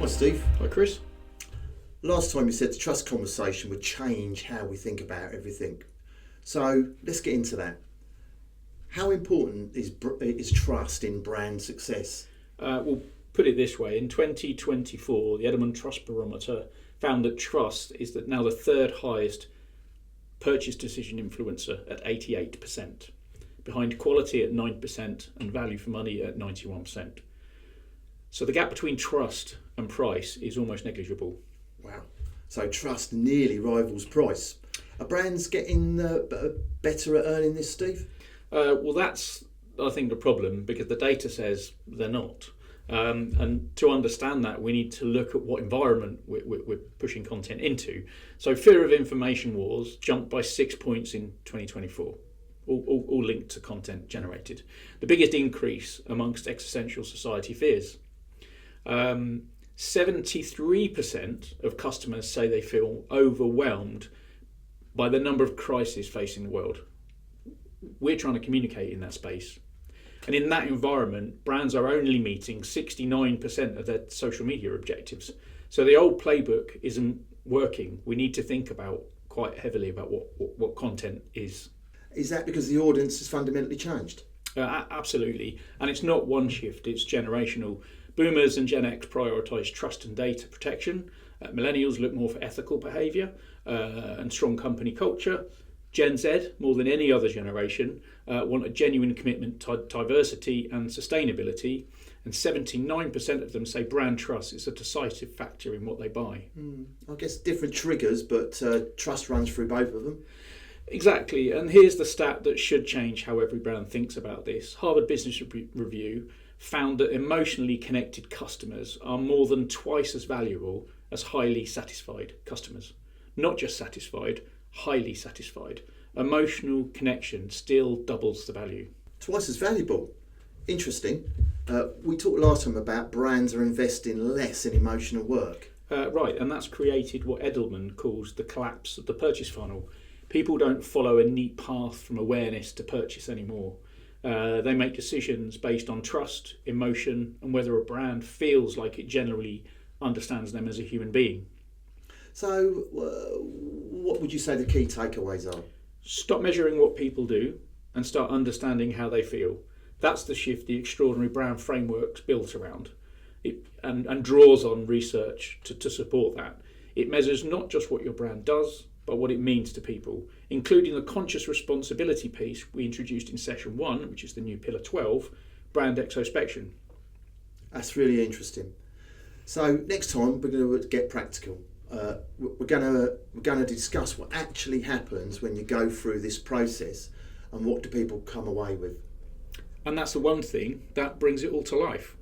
Steve. Hi, Chris. Last time you said the trust conversation would change how we think about everything. So let's get into that. How important is trust in brand success? We'll put it this way. In 2024, the Edelman Trust Barometer found that trust is now the third highest purchase decision influencer at 88%, behind quality at 9% and value for money at 91%. So the gap between trust and price is almost negligible. Wow. So trust nearly rivals price. Are brands getting better at earning this, Steve? Well, that's, I think, the problem, because the data says they're not. And to understand that, we need to look at what environment we're pushing content into. So fear of information wars jumped by 6 points in 2024, all linked to content generated. The biggest increase amongst existential society fears. 73% of customers say they feel overwhelmed by the number of crises facing the world. We're trying to communicate in that space. And in that environment, brands are only meeting 69% of their social media objectives. So the old playbook isn't working. We need to think about quite heavily about what content is. Is that because the audience has fundamentally changed? Absolutely. And it's not one shift, it's generational. Boomers and Gen X prioritise trust and data protection. Millennials look more for ethical behaviour and strong company culture. Gen Z, more than any other generation, want a genuine commitment to diversity and sustainability. And 79% of them say brand trust is a decisive factor in what they buy. I guess different triggers, but trust runs through both of them. Exactly. And here's the stat that should change how every brand thinks about this. Harvard Business Review found that emotionally connected customers are more than twice as valuable as highly satisfied customers. Not just satisfied, highly satisfied. Emotional connection still doubles the value. Twice as valuable. Interesting. We talked last time about brands are investing less in emotional work. Right, and that's created what Edelman calls the collapse of the purchase funnel. People don't follow a neat path from awareness to purchase anymore. They make decisions based on trust, emotion, and whether a brand feels like it generally understands them as a human being. So, what would you say the key takeaways are? Stop measuring what people do and start understanding how they feel. That's the shift the extraordinary brand framework's built around. It and draws on research to support that. It measures not just what your brand does, but what it means to people, including the conscious responsibility piece we introduced in session 1, which is the new pillar 12, brand exospection. That's really interesting. So next time we're going to get practical. We're going to discuss what actually happens when you go through this process and what do people come away with. And that's the one thing that brings it all to life.